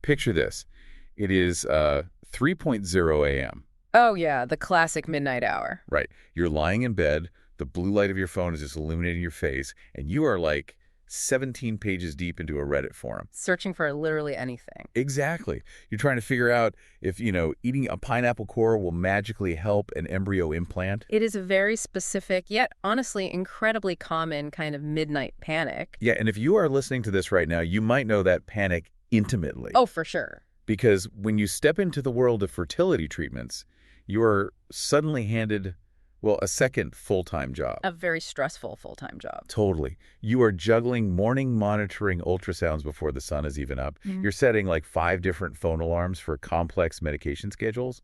Picture this. It is 3:00 a.m. Oh, yeah, the classic midnight hour. Right. You're lying in bed, the blue light of your phone is just illuminating your face, and you are like 17 pages deep into a Reddit forum. Searching for literally anything. Exactly. You're trying to figure out if, eating a pineapple core will magically help an embryo implant. It is a very specific, yet honestly incredibly common kind of midnight panic. Yeah, and if you are listening to this right now, you might know that panic intimately. Oh, for sure. Because when you step into the world of fertility treatments, you are suddenly handed, well, a second full-time job. A very stressful full-time job. Totally. You are juggling morning monitoring ultrasounds before the sun is even up. Mhm. You're setting like 5 different phone alarms for complex medication schedules,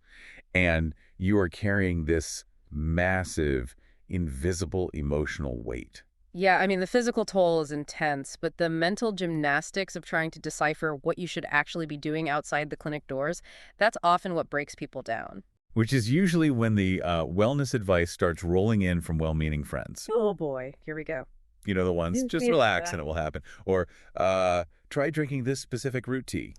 and you are carrying this massive, invisible emotional weight. Yeah, I mean, the physical toll is intense, but the mental gymnastics of trying to decipher what you should actually be doing outside the clinic doors, that's often what breaks people down. Which is usually when the wellness advice starts rolling in from well-meaning friends. Oh boy, here we go. You know the ones, just relax and it will happen. Or try drinking this specific root tea.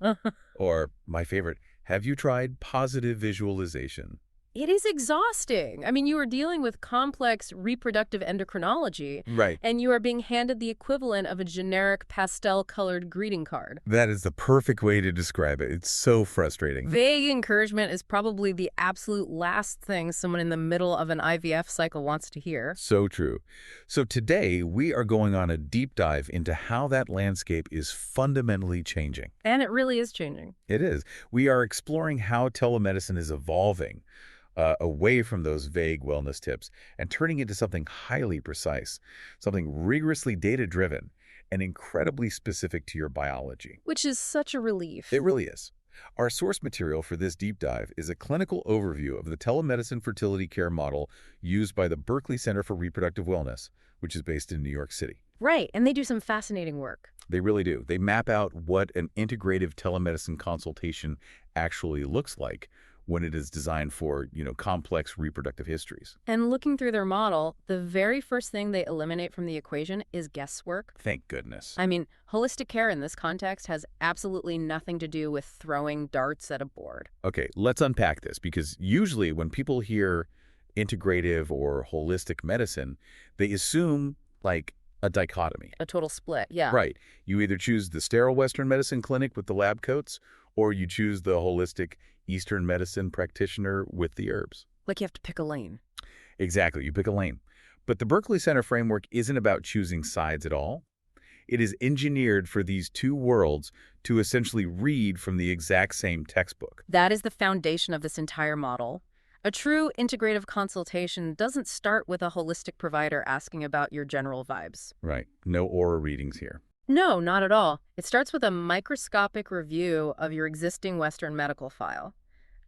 Or my favorite, have you tried positive visualization? It is exhausting. I mean, you are dealing with complex reproductive endocrinology, Right. and you are being handed the equivalent of a generic pastel-colored greeting card. That is the perfect way to describe it. It's so frustrating. Vague encouragement is probably the absolute last thing someone in the middle of an IVF cycle wants to hear. So true. So today, we are going on a deep dive into how that landscape is fundamentally changing. And it really is changing. It is. We are exploring how telemedicine is evolving away from those vague wellness tips and turning into something highly precise, something rigorously data-driven and incredibly specific to your biology. Which is such a relief. It really is. Our source material for this deep dive is a clinical overview of the telemedicine fertility care model used by the Berkley Center for Reproductive Wellness, which is based in New York City. Right, and they do some fascinating work. They really do. They map out what an integrative telemedicine consultation actually looks like when it is designed for, complex reproductive histories. And looking through their model, the very first thing they eliminate from the equation is guesswork. Thank goodness. I mean, holistic care in this context has absolutely nothing to do with throwing darts at a board. Okay, let's unpack this, because usually when people hear integrative or holistic medicine, they assume like a dichotomy. A total split, yeah. Right. You either choose the sterile Western medicine clinic with the lab coats, or you choose the holistic Eastern medicine practitioner with the herbs. Like you have to pick a lane. Exactly. You pick a lane. But the Berkley Center framework isn't about choosing sides at all. It is engineered for these two worlds to essentially read from the exact same textbook. That is the foundation of this entire model. A true integrative consultation doesn't start with a holistic provider asking about your general vibes. Right. No aura readings here. No, not at all. It starts with a microscopic review of your existing Western medical file.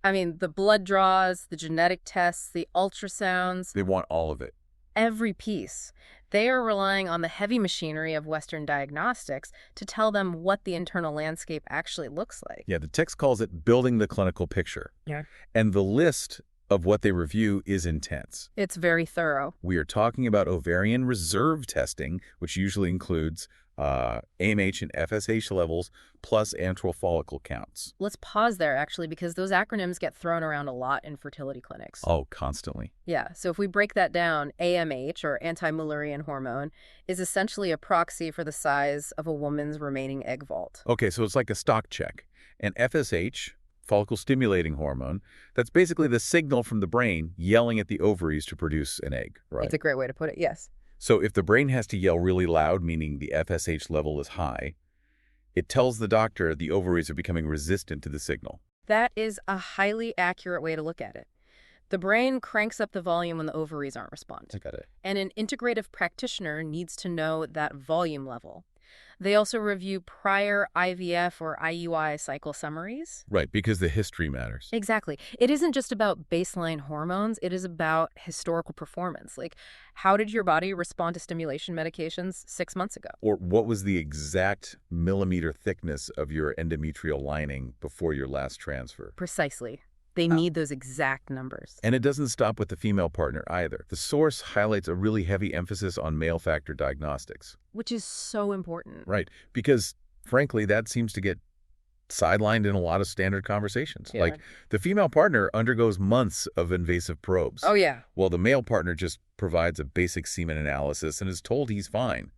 I mean, the blood draws, the genetic tests, the ultrasounds. They want all of it. Every piece. They are relying on the heavy machinery of Western diagnostics to tell them what the internal landscape actually looks like. Yeah, the text calls it building the clinical picture. Yeah. And the list of what they review is intense. It's very thorough. We are talking about ovarian reserve testing, which usually includes AMH and FSH levels plus antral follicle counts. Let's pause there, actually, because those acronyms get thrown around a lot in fertility clinics. Oh, constantly. Yeah, so if we break that down, AMH, or anti-Mullerian hormone, is essentially a proxy for the size of a woman's remaining egg vault. Okay, so it's like a stock check. And FSH, follicle-stimulating hormone, that's basically the signal from the brain yelling at the ovaries to produce an egg, right? It's a great way to put it, yes. So if the brain has to yell really loud, meaning the FSH level is high, it tells the doctor the ovaries are becoming resistant to the signal. That is a highly accurate way to look at it. The brain cranks up the volume when the ovaries aren't responding. I got it. And an integrative practitioner needs to know that volume level. They also review prior IVF or IUI cycle summaries. Right, because the history matters. Exactly. It isn't just about baseline hormones. It is about historical performance. Like, how did your body respond to stimulation medications 6 months ago? Or what was the exact millimeter thickness of your endometrial lining before your last transfer? Precisely. They need those exact numbers. And it doesn't stop with the female partner either. The source highlights a really heavy emphasis on male factor diagnostics. Which is so important. Right, because frankly, that seems to get sidelined in a lot of standard conversations. Yeah. Like, the female partner undergoes months of invasive probes, Oh, yeah. while the male partner just provides a basic semen analysis and is told he's fine.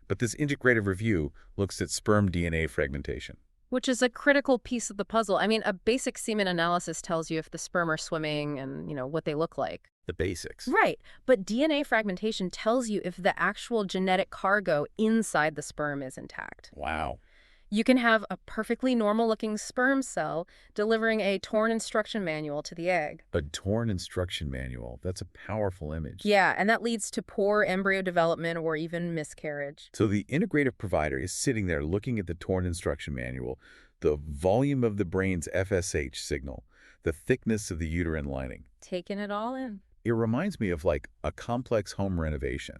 But this integrative review looks at sperm DNA fragmentation. Which is a critical piece of the puzzle. I mean, a basic semen analysis tells you if the sperm are swimming and, what they look like. The basics. Right. But DNA fragmentation tells you if the actual genetic cargo inside the sperm is intact. Wow. You can have a perfectly normal-looking sperm cell delivering a torn instruction manual to the egg. A torn instruction manual. That's a powerful image. Yeah, and that leads to poor embryo development or even miscarriage. So the integrative provider is sitting there looking at the torn instruction manual, the volume of the brain's FSH signal, the thickness of the uterine lining. Taking it all in. It reminds me of like a complex home renovation.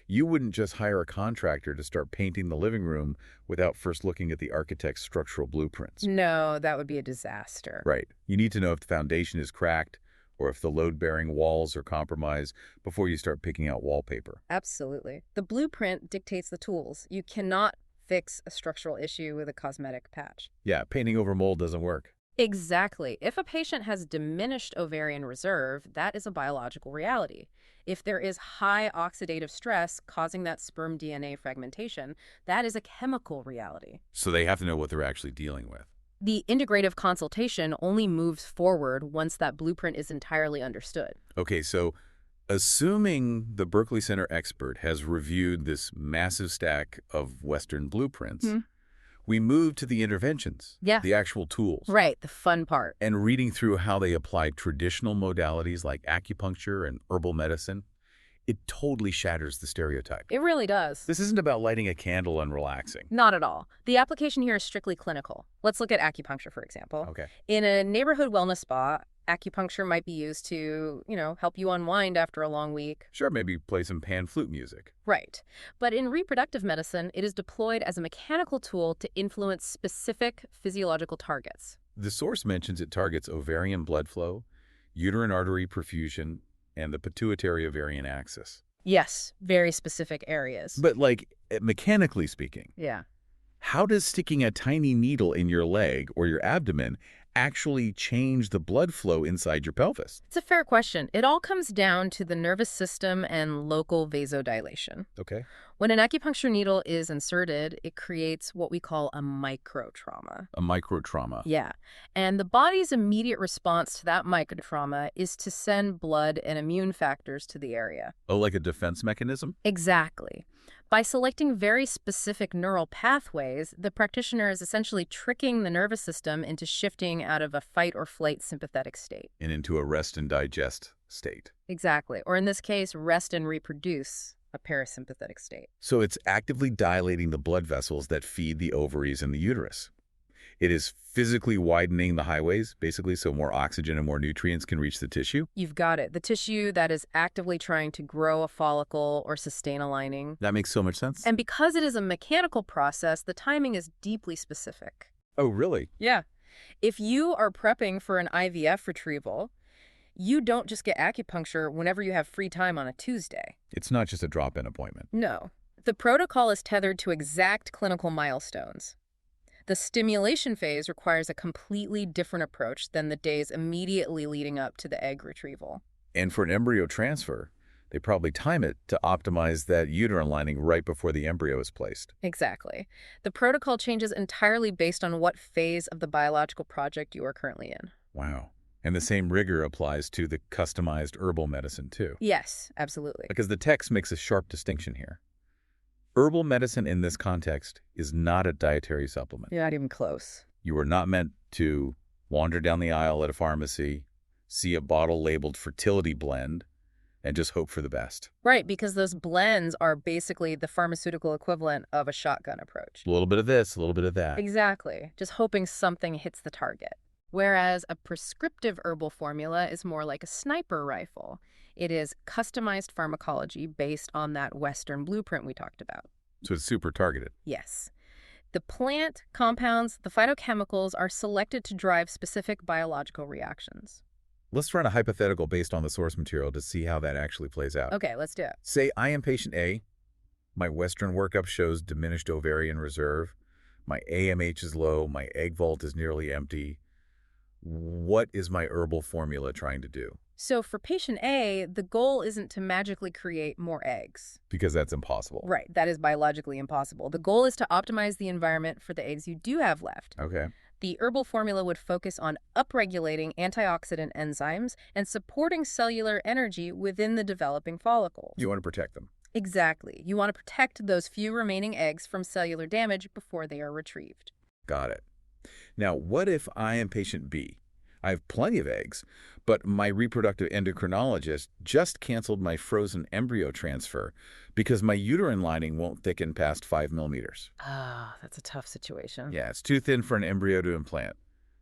You wouldn't just hire a contractor to start painting the living room without first looking at the architect's structural blueprints. No, that would be a disaster. Right. You need to know if the foundation is cracked or if the load-bearing walls are compromised before you start picking out wallpaper. Absolutely. The blueprint dictates the tools. You cannot fix a structural issue with a cosmetic patch. Yeah, painting over mold doesn't work. Exactly. If a patient has diminished ovarian reserve, that is a biological reality. If there is high oxidative stress causing that sperm DNA fragmentation, that is a chemical reality. So they have to know what they're actually dealing with. The integrative consultation only moves forward once that blueprint is entirely understood. Okay, so assuming the Berkley Center expert has reviewed this massive stack of Western blueprints, we move to the interventions, the actual tools. Right, the fun part. And reading through how they apply traditional modalities like acupuncture and herbal medicine, it totally shatters the stereotype. It really does. This isn't about lighting a candle and relaxing. Not at all. The application here is strictly clinical. Let's look at acupuncture, for example. Okay. In a neighborhood wellness spa, acupuncture might be used to, help you unwind after a long week. Sure, maybe play some pan flute music. Right. But in reproductive medicine, it is deployed as a mechanical tool to influence specific physiological targets. The source mentions it targets ovarian blood flow, uterine artery perfusion, and the pituitary ovarian axis. Yes, very specific areas. But mechanically speaking, yeah. How does sticking a tiny needle in your leg or your abdomen actually change the blood flow inside your pelvis? It's a fair question. It all comes down to the nervous system and local vasodilation. Okay. When an acupuncture needle is inserted, it creates what we call a microtrauma. A microtrauma. Yeah. And the body's immediate response to that microtrauma is to send blood and immune factors to the area. Oh, like a defense mechanism? Exactly. By selecting very specific neural pathways, the practitioner is essentially tricking the nervous system into shifting out of a fight-or-flight sympathetic state. And into a rest and digest state. Exactly. Or in this case, rest and reproduce, a parasympathetic state. So it's actively dilating the blood vessels that feed the ovaries and the uterus. It is physically widening the highways, basically, so more oxygen and more nutrients can reach the tissue. You've got it. The tissue that is actively trying to grow a follicle or sustain a lining. That makes so much sense. And because it is a mechanical process, the timing is deeply specific. Oh, really? Yeah. If you are prepping for an IVF retrieval, you don't just get acupuncture whenever you have free time on a Tuesday. It's not just a drop-in appointment. No. The protocol is tethered to exact clinical milestones. The stimulation phase requires a completely different approach than the days immediately leading up to the egg retrieval. And for an embryo transfer, they probably time it to optimize that uterine lining right before the embryo is placed. Exactly. The protocol changes entirely based on what phase of the biological project you are currently in. Wow. And the same rigor applies to the customized herbal medicine, too. Yes, absolutely. Because the text makes a sharp distinction here. Herbal medicine in this context is not a dietary supplement. You're not even close. You are not meant to wander down the aisle at a pharmacy, see a bottle labeled fertility blend, and just hope for the best. Right, because those blends are basically the pharmaceutical equivalent of a shotgun approach. A little bit of this, a little bit of that. Exactly. Just hoping something hits the target. Whereas a prescriptive herbal formula is more like a sniper rifle. It is customized pharmacology based on that Western blueprint we talked about. So it's super targeted. Yes. The plant compounds, the phytochemicals, are selected to drive specific biological reactions. Let's run a hypothetical based on the source material to see how that actually plays out. Okay, let's do it. Say I am patient A. My Western workup shows diminished ovarian reserve, My AMH is low, my egg vault is nearly empty. What is my herbal formula trying to do? So for patient A, the goal isn't to magically create more eggs. Because that's impossible. Right, that is biologically impossible. The goal is to optimize the environment for the eggs you do have left. Okay. The herbal formula would focus on upregulating antioxidant enzymes and supporting cellular energy within the developing follicles. You want to protect them. Exactly. You want to protect those few remaining eggs from cellular damage before they are retrieved. Got it. Now, what if I am patient B? I have plenty of eggs, but my reproductive endocrinologist just canceled my frozen embryo transfer because my uterine lining won't thicken past 5 millimeters. Ah, that's a tough situation. Yeah, it's too thin for an embryo to implant.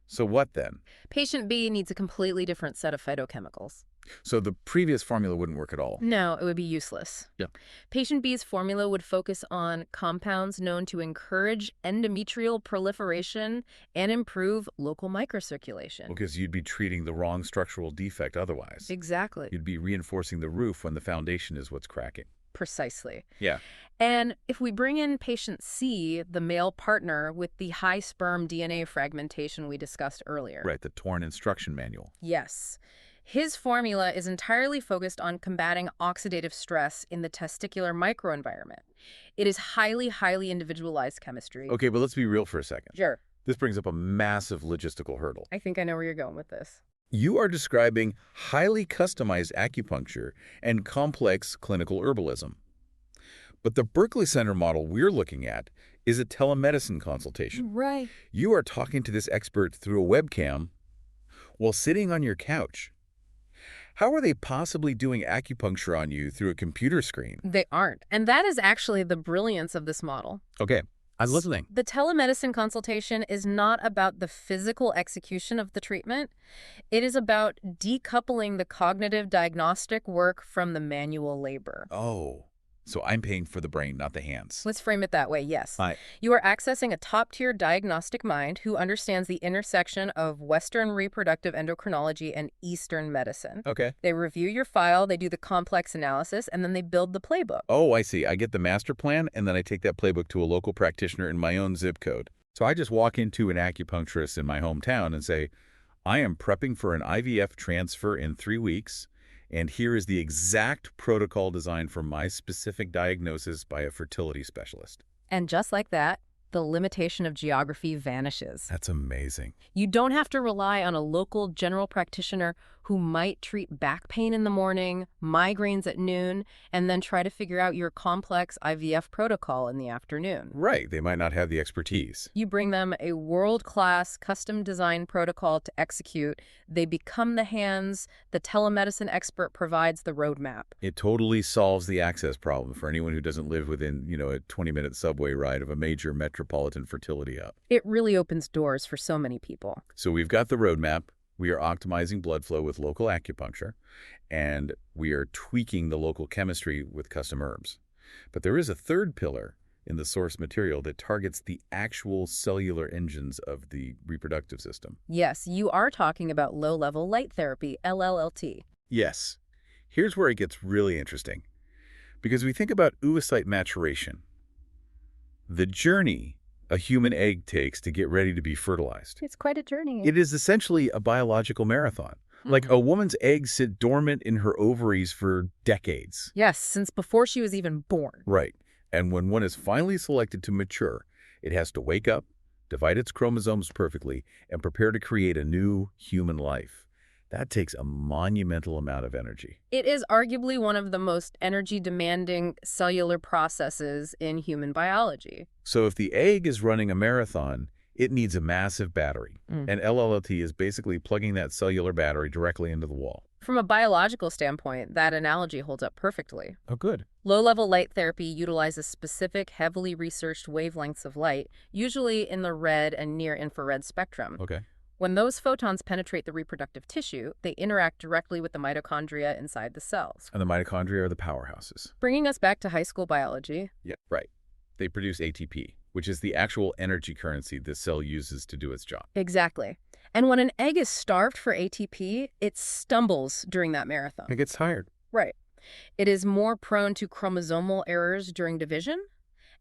So what then? Patient B needs a completely different set of phytochemicals. So the previous formula wouldn't work at all? No, it would be useless. Yeah. Patient B's formula would focus on compounds known to encourage endometrial proliferation and improve local microcirculation. Because you'd be treating the wrong structural defect otherwise. Exactly. You'd be reinforcing the roof when the foundation is what's cracking. Precisely. Yeah. And if we bring in patient C, the male partner with the high sperm DNA fragmentation we discussed earlier. Right, the torn instruction manual. Yes. His formula is entirely focused on combating oxidative stress in the testicular microenvironment. It is highly, highly individualized chemistry. Okay, but let's be real for a second. Sure. This brings up a massive logistical hurdle. I think I know where you're going with this. You are describing highly customized acupuncture and complex clinical herbalism. But the Berkley Center model we're looking at is a telemedicine consultation. Right. You are talking to this expert through a webcam while sitting on your couch. How are they possibly doing acupuncture on you through a computer screen? They aren't. And that is actually the brilliance of this model. Okay, I'm listening. The telemedicine consultation is not about the physical execution of the treatment. It is about decoupling the cognitive diagnostic work from the manual labor. Oh, so I'm paying for the brain, not the hands. Let's frame it that way, yes. Hi. You are accessing a top-tier diagnostic mind who understands the intersection of Western reproductive endocrinology and Eastern medicine. Okay. They review your file, they do the complex analysis, and then they build the playbook. Oh, I see. I get the master plan, and then I take that playbook to a local practitioner in my own zip code. So I just walk into an acupuncturist in my hometown and say, I am prepping for an IVF transfer in 3 weeks, and here is the exact protocol designed for my specific diagnosis by a fertility specialist. And just like that, the limitation of geography vanishes. That's amazing. You don't have to rely on a local general practitioner who might treat back pain in the morning, migraines at noon, and then try to figure out your complex IVF protocol in the afternoon. Right. They might not have the expertise. You bring them a world-class, custom-designed protocol to execute. They become the hands. The telemedicine expert provides the roadmap. It totally solves the access problem for anyone who doesn't live within, a 20-minute subway ride of a major metropolitan fertility hub. It really opens doors for so many people. So we've got the roadmap. We are optimizing blood flow with local acupuncture, and we are tweaking the local chemistry with custom herbs. But there is a third pillar in the source material that targets the actual cellular engines of the reproductive system. Yes, you are talking about low-level light therapy, LLLT. Yes. Here's where it gets really interesting. Because we think about oocyte maturation, the journey a human egg takes to get ready to be fertilized. It's quite a journey. It is essentially a biological marathon. Like a woman's eggs sit dormant in her ovaries for decades. Yes, since before she was even born. Right. And when one is finally selected to mature, it has to wake up, divide its chromosomes perfectly, and prepare to create a new human life. That takes a monumental amount of energy. It is arguably one of the most energy-demanding cellular processes in human biology. So if the egg is running a marathon, it needs a massive battery. And LLT is basically plugging that cellular battery directly into the wall. From a biological standpoint, that analogy holds up perfectly. Oh, good. Low-level light therapy utilizes specific, heavily researched wavelengths of light, usually in the red and near-infrared spectrum. Okay. When those photons penetrate the reproductive tissue, they interact directly with the mitochondria inside the cells. And the mitochondria are the powerhouses. Bringing us back to high school biology. Yeah, right. They produce ATP, which is the actual energy currency the cell uses to do its job. Exactly. And when an egg is starved for ATP, it stumbles during that marathon. It gets tired. Right. It is more prone to chromosomal errors during division,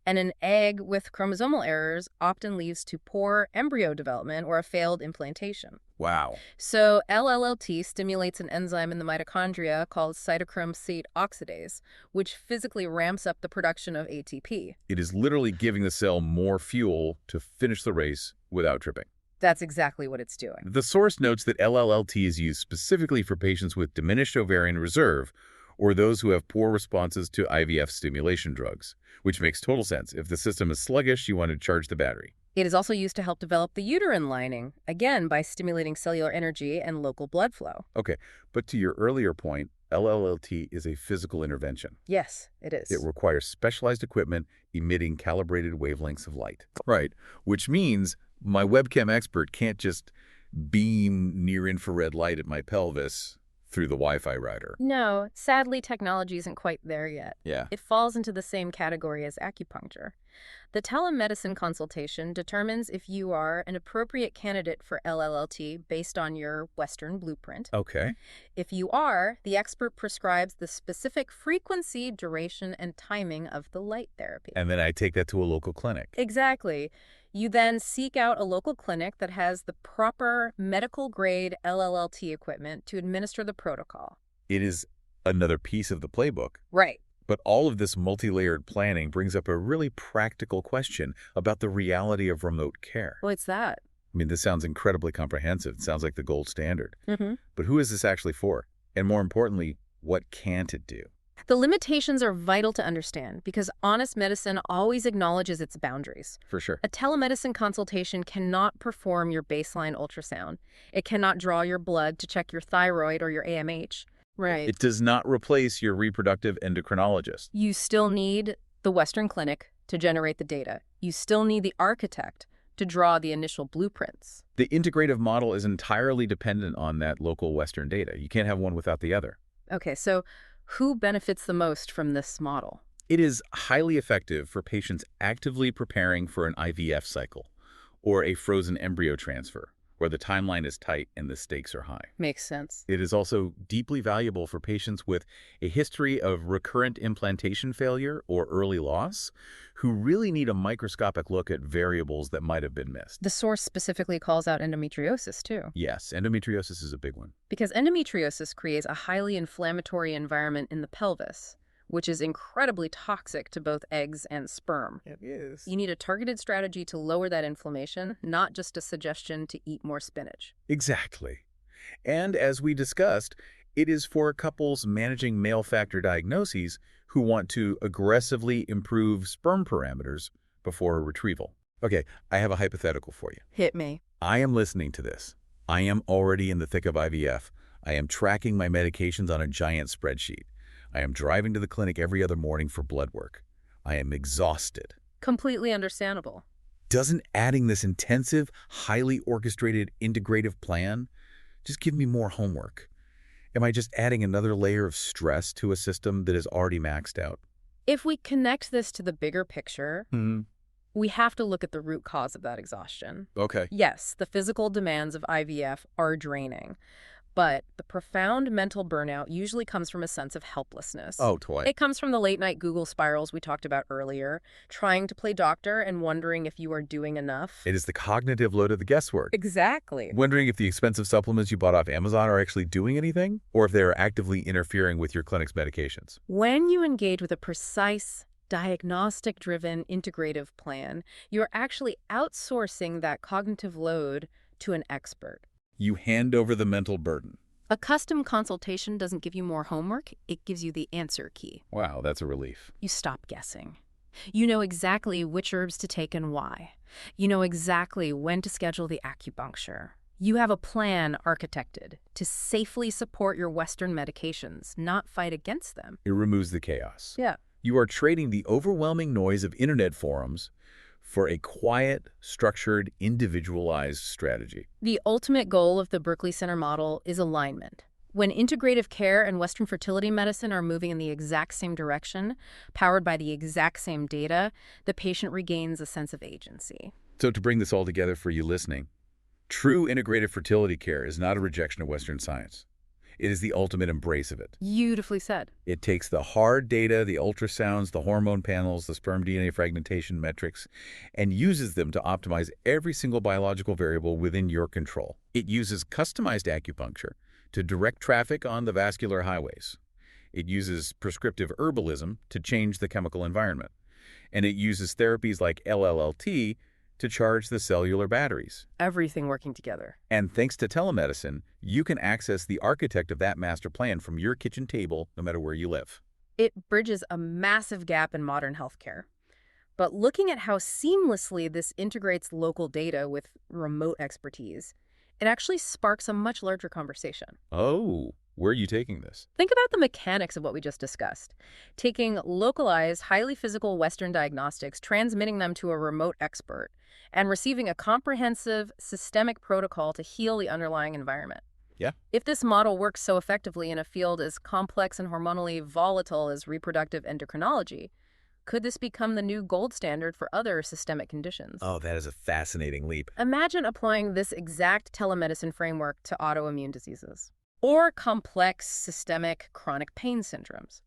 And an egg with chromosomal errors often leads to poor embryo development or a failed implantation. Wow. So LLLT stimulates an enzyme in the mitochondria called cytochrome C oxidase, which physically ramps up the production of ATP. It is literally giving the cell more fuel to finish the race without tripping. That's exactly what it's doing. The source notes that LLLT is used specifically for patients with diminished ovarian reserve or those who have poor responses to IVF stimulation drugs, which makes total sense. If the system is sluggish, you want to charge the battery. It is also used to help develop the uterine lining, again by stimulating cellular energy and local blood flow. Okay, but to your earlier point, LLLT is a physical intervention. Yes, it is. It requires specialized equipment emitting calibrated wavelengths of light. Right, which means my webcam expert can't just beam near-infrared light at my pelvis through the Wi-Fi router. No, sadly, technology isn't quite there yet. Yeah. It falls into the same category as acupuncture. The telemedicine consultation determines if you are an appropriate candidate for LLLT based on your Western blueprint. Okay. If you are, the expert prescribes the specific frequency, duration, and timing of the light therapy. And then I take that to a local clinic. Exactly. You then seek out a local clinic that has the proper medical-grade LLLT equipment to administer the protocol. It is another piece of the playbook. Right. But all of this multi-layered planning brings up a really practical question about the reality of remote care. What's that? I mean, this sounds incredibly comprehensive. It sounds like the gold standard. Mm-hmm. But who is this actually for? And more importantly, what can't it do? The limitations are vital to understand because honest medicine always acknowledges its boundaries. For sure. A telemedicine consultation cannot perform your baseline ultrasound. It cannot draw your blood to check your thyroid or your AMH. Right. It does not replace your reproductive endocrinologist. You still need the Western clinic to generate the data. You still need the architect to draw the initial blueprints. The integrative model is entirely dependent on that local Western data. You can't have one without the other. Okay, so who benefits the most from this model? It is highly effective for patients actively preparing for an IVF cycle or a frozen embryo transfer, where the timeline is tight and the stakes are high. Makes sense. It is also deeply valuable for patients with a history of recurrent implantation failure or early loss who really need a microscopic look at variables that might have been missed. The source specifically calls out endometriosis, too. Yes, endometriosis is a big one. Because endometriosis creates a highly inflammatory environment in the pelvis, which is incredibly toxic to both eggs and sperm. It is. You need a targeted strategy to lower that inflammation, not just a suggestion to eat more spinach. Exactly. And as we discussed, it is for couples managing male factor diagnoses who want to aggressively improve sperm parameters before a retrieval. Okay, I have a hypothetical for you. Hit me. I am listening to this. I am already in the thick of IVF. I am tracking my medications on a giant spreadsheet. I am driving to the clinic every other morning for blood work. I am exhausted. Completely understandable. Doesn't adding this intensive, highly orchestrated, integrative plan just give me more homework? Am I just adding another layer of stress to a system that is already maxed out? If we connect this to the bigger picture, we have to look at the root cause of that exhaustion. Okay. Yes, the physical demands of IVF are draining, but the profound mental burnout usually comes from a sense of helplessness. Oh, toy. It comes from the late-night Google spirals we talked about earlier, trying to play doctor and wondering if you are doing enough. It is the cognitive load of the guesswork. Exactly. Wondering if the expensive supplements you bought off Amazon are actually doing anything, or if they are actively interfering with your clinic's medications. When you engage with a precise, diagnostic-driven, integrative plan, you're actually outsourcing that cognitive load to an expert. You hand over the mental burden. A custom consultation doesn't give you more homework, it gives you the answer key. Wow, that's a relief. You stop guessing. You know exactly which herbs to take and why. You know exactly when to schedule the acupuncture. You have a plan architected to safely support your Western medications, not fight against them. It removes the chaos. Yeah. You are trading the overwhelming noise of internet forums for a quiet, structured, individualized strategy. The ultimate goal of the Berkley Center model is alignment. When integrative care and Western fertility medicine are moving in the exact same direction, powered by the exact same data, the patient regains a sense of agency. So to bring this all together for you listening, true integrative fertility care is not a rejection of Western science. It is the ultimate embrace of it. Beautifully said. It takes the hard data, the ultrasounds, the hormone panels, the sperm DNA fragmentation metrics, and uses them to optimize every single biological variable within your control. It uses customized acupuncture to direct traffic on the vascular highways. It uses prescriptive herbalism to change the chemical environment. And it uses therapies like LLLT to charge the cellular batteries. Everything working together. And thanks to telemedicine, you can access the architect of that master plan from your kitchen table, no matter where you live. It bridges a massive gap in modern healthcare. But looking at how seamlessly this integrates local data with remote expertise, it actually sparks a much larger conversation. Oh, where are you taking this? Think about the mechanics of what we just discussed. Taking localized, highly physical Western diagnostics, transmitting them to a remote expert, and receiving a comprehensive, systemic protocol to heal the underlying environment. Yeah. If this model works so effectively in a field as complex and hormonally volatile as reproductive endocrinology, could this become the new gold standard for other systemic conditions? Oh, that is a fascinating leap. Imagine applying this exact telemedicine framework to autoimmune diseases or complex systemic chronic pain syndromes.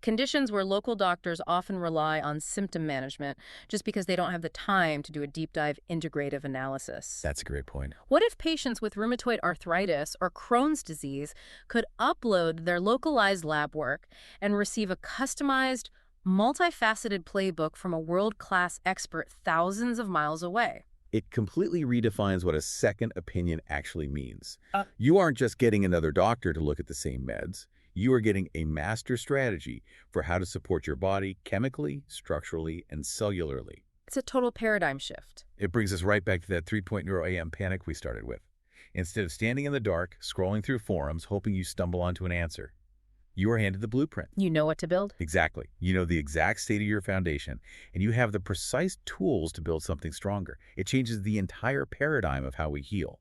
Conditions where local doctors often rely on symptom management just because they don't have the time to do a deep dive integrative analysis. That's a great point. What if patients with rheumatoid arthritis or Crohn's disease could upload their localized lab work and receive a customized, multifaceted playbook from a world-class expert thousands of miles away? It completely redefines what a second opinion actually means. You aren't just getting another doctor to look at the same meds. You are getting a master strategy for how to support your body chemically, structurally, and cellularly. It's a total paradigm shift. It brings us right back to that 3.0 a.m. panic we started with. Instead of standing in the dark, scrolling through forums, hoping you stumble onto an answer, you are handed the blueprint. You know what to build? Exactly. You know the exact state of your foundation, and you have the precise tools to build something stronger. It changes the entire paradigm of how we heal.